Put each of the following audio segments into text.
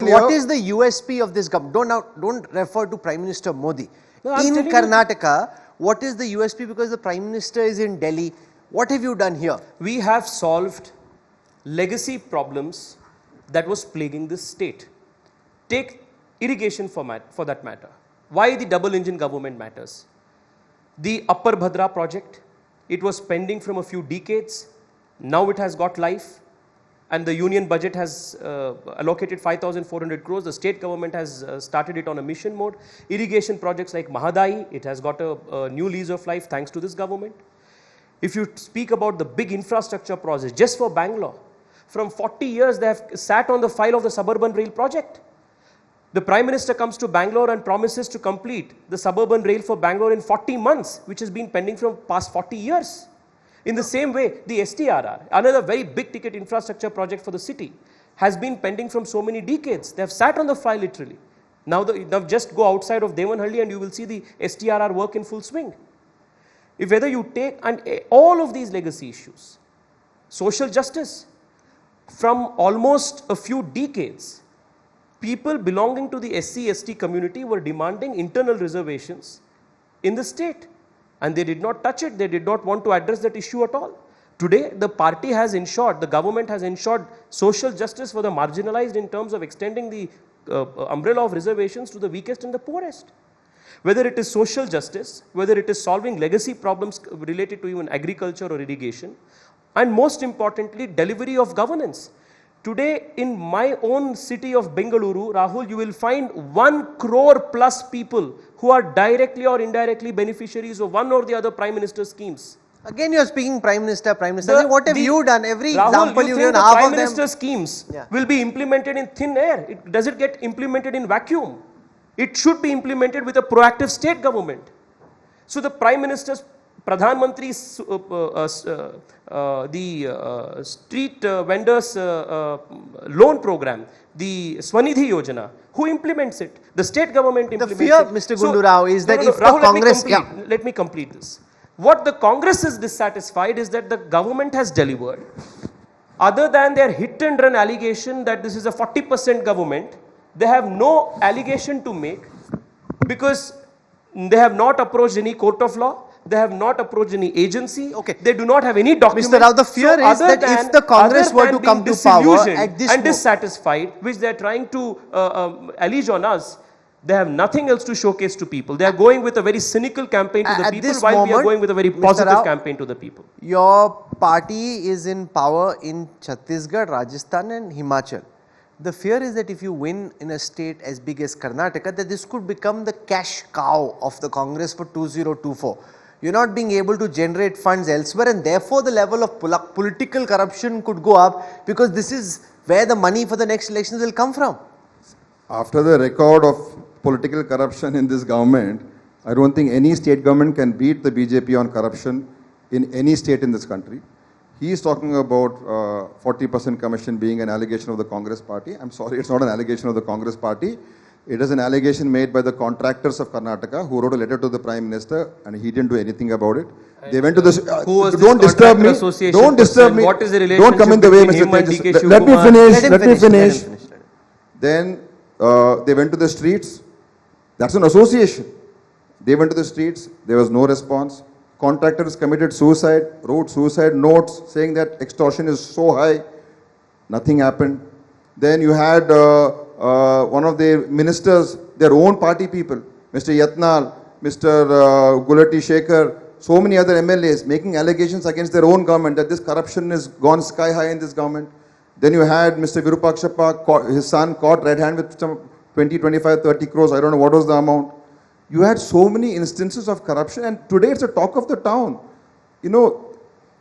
What is the USP of this government? Don't refer to Prime Minister Modi. No, in Karnataka, what is the USP? Because the Prime Minister is in Delhi. What have you done here? We have solved legacy problems that was plaguing this state. Take irrigation for that matter. Why the double engine government matters. The Upper Bhadra project, it was pending from a few decades. Now it has got life. And the union budget has allocated 5,400 crores. The state government has started it on a mission mode. Irrigation projects like Mahadai, it has got a new lease of life thanks to this government. If you speak about the big infrastructure projects, just for Bangalore, from 40 years they have sat on the file of the suburban rail project. The Prime Minister comes to Bangalore and promises to complete the suburban rail for Bangalore in 40 months, which has been pending from past 40 years. In the same way, the STRR, another very big ticket infrastructure project for the city, has been pending from so many decades. They have sat on the file literally. Now just go outside of Devanhalli and you will see the STRR work in full swing. If whether you take all of these legacy issues, social justice, from almost a few decades, people belonging to the SC/ST community were demanding internal reservations in the state. And they did not touch it, they did not want to address that issue at all. Today, the party has ensured, the government has ensured social justice for the marginalized in terms of extending the umbrella of reservations to the weakest and the poorest. Whether it is social justice, whether it is solving legacy problems related to even agriculture or irrigation, and most importantly, delivery of governance. Today, in my own city of Bengaluru, Rahul, you will find 1 crore plus people who are directly or indirectly beneficiaries of one or the other Prime Minister schemes. Again, you are speaking Prime Minister. What have you done? Every Rahul, example you you think given, the half Prime of them. Minister schemes will be implemented in thin air? Does it get implemented in vacuum? It should be implemented with a proactive state government. So the Prime Minister's Pradhan Mantri's the street vendors loan program, the Swanidhi Yojana, who implements it? The state government implements it. The fear, it. Mr. Gundu Rao, is that if Rahul, the Congress... Let me complete this. What the Congress is dissatisfied is that the government has delivered. Other than their hit and run allegation that this is a 40% government, they have no allegation to make because they have not approached any court of law. They have not approached any agency. Okay. They do not have any document. Mr. Rao, the fear is that if the Congress were to come to power at this and dissatisfied, which they are trying to allege on us, they have nothing else to showcase to people. They are going with a very cynical campaign to the people while we are going with a very positive campaign to the people. Your party is in power in Chhattisgarh, Rajasthan and Himachal. The fear is that if you win in a state as big as Karnataka, that this could become the cash cow of the Congress for 2024. You're not being able to generate funds elsewhere, and therefore the level of political corruption could go up, because this is where the money for the next elections will come from. After the record of political corruption in this government, I don't think any state government can beat the BJP on corruption in any state in this country. He is talking about 40% commission being an allegation of the Congress party. I'm sorry, it's not an allegation of the Congress party. It is an allegation made by the contractors of Karnataka who wrote a letter to the Prime Minister and he didn't do anything about it. They went to the... don't disturb me. Don't disturb me. What is the relationship? Don't come in the way, Mr. Tejasvi. Let me finish. Let me finish. Then they went to the streets. That's an association. They went to the streets. There was no response. Contractors committed suicide, wrote suicide notes saying that extortion is so high. Nothing happened. Then you had one of the ministers, their own party people, Mr. Yatnal, Mr. Gulati Shekhar, so many other MLAs making allegations against their own government that this corruption has gone sky high in this government. Then you had Mr. Virupakshappa, his son, caught red hand with some 20, 25, 30 crores, I don't know what was the amount. You had so many instances of corruption, and today it's a talk of the town. You know,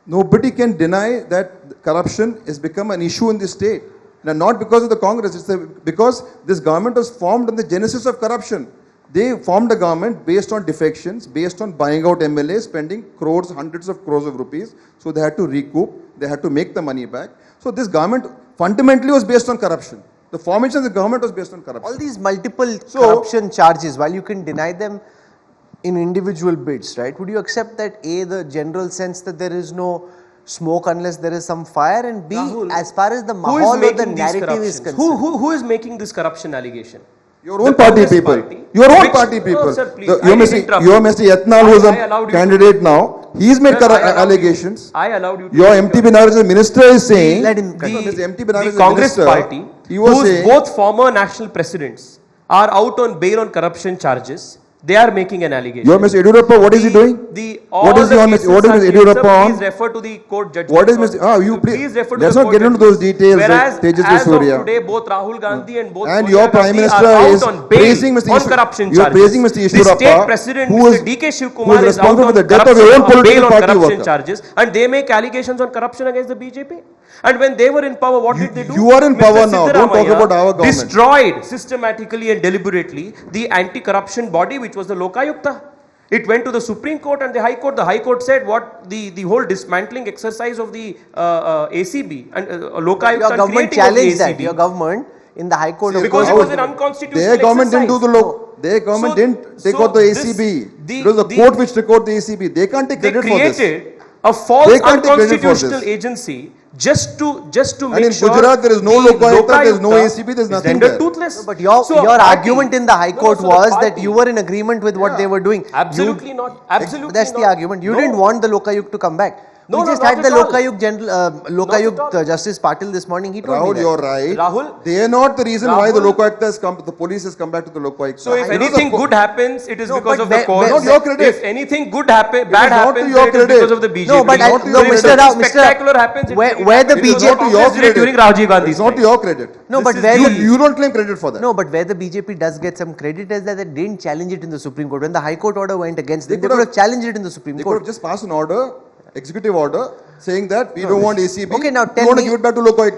nobody can deny that corruption has become an issue in this state. And not because of the Congress, because this government was formed on the genesis of corruption. They formed a government based on defections, based on buying out MLAs, spending crores, hundreds of crores of rupees. So they had to recoup, they had to make the money back. So this government fundamentally was based on corruption. The formation of the government was based on corruption. All these multiple corruption charges, while you can deny them in individual bids, right? Would you accept that the general sense that there is no smoke unless there is some fire, and B, Rahul, as far as the who is mahal or the making these narrative is corruptions? concerned. Who is making this corruption allegation? Your own The party Congress people. party, Your own which- party people. Oh, sir, please, The- I Your didn't Mr. interrupt Your you. Mr. Yatnal, who is I allowed a you to- candidate now, he's made Sir, I allowed you- allegations. I allowed you to Your make MT Binaras, the minister is saying, Let him No, continue. Mr. MT Binaras the is the Congress minister, party, he was whose saying, both former national presidents are out on bail on corruption charges, they are making an allegation. your Mr. Yediyurappa, what is he doing? What is What is Mr. Yediyurappa on? Please refer to the court judgment. What is Mr. You please, refer to let's the not court get into judgment. those details Whereas, like Tejasvi as of Surya. today, both Rahul Gandhi and both And Sonia your Prime Gandhi Minister are is out on bail praising Mr. on Yeshwar- corruption you are charges. praising Mr. The Yeshwarappa, state president, who Mr. is- D.K. who is Shivakumar, is out responsible on for the death of corruption your own on bail political on party corruption worker. charges, and they make allegations on corruption against the BJP. And when they were in power, what did they do? You are in Mr. power now. Don't talk Siddaramaiah about our government. destroyed systematically and deliberately the anti-corruption body, which was the Lokayukta. It went to the Supreme Court and the High Court. The High Court said what the whole dismantling exercise of the ACB and Lokayukta Your and creating creating of the challenged that. ACB. Your government in the High Court of Because it course, was an unconstitutional Their government didn't do exercise. the law. Their government So- didn't take so out the this- ACB. the- It was the the- court which took out the ACB. They can't take They credit for this. created a false They can't take credit for unconstitutional this. agency just to And make in sure Gujarat, there is no the Lokayukta, there is no Lokayukta ACB, there is is nothing rendered there. toothless. but your So a your party- argument in the High No, Court so the was that party- you were in agreement with what they were doing. Absolutely not. Absolutely That's the not. argument. You No. didn't want the Lokayuk to come back. No, We no, just not had the at all. Lokayuk Not at all. Justice Patil this morning. He told me Rahul, that. you're right. Rahul? They are not the reason why the Rahul? Lokayukta has come, the police has come back to the Lokayukta. So if It was a anything co- good happens, it is No, because but of the where- court. where- Not your credit. If anything good happen, bad not to happens, your then it is credit. because of the BJP. No, but It is I, not to no, your Mr. credit. Rao, Spectacular happens. where the It is not BJP to your Congress did it credit. during Rajiv Gandhi's It's not to time. your credit. No, This but is where the- the You don't claim credit for that. no, but where the BJP does get some credit is that they didn't challenge it in the Supreme Court. When the High Court order went against them, they could could have- have challenged it in the Supreme They could Court. have just passed an order, executive order, saying that we don't want ACB. Okay, now we tell want to me- give it back to Lokayukta.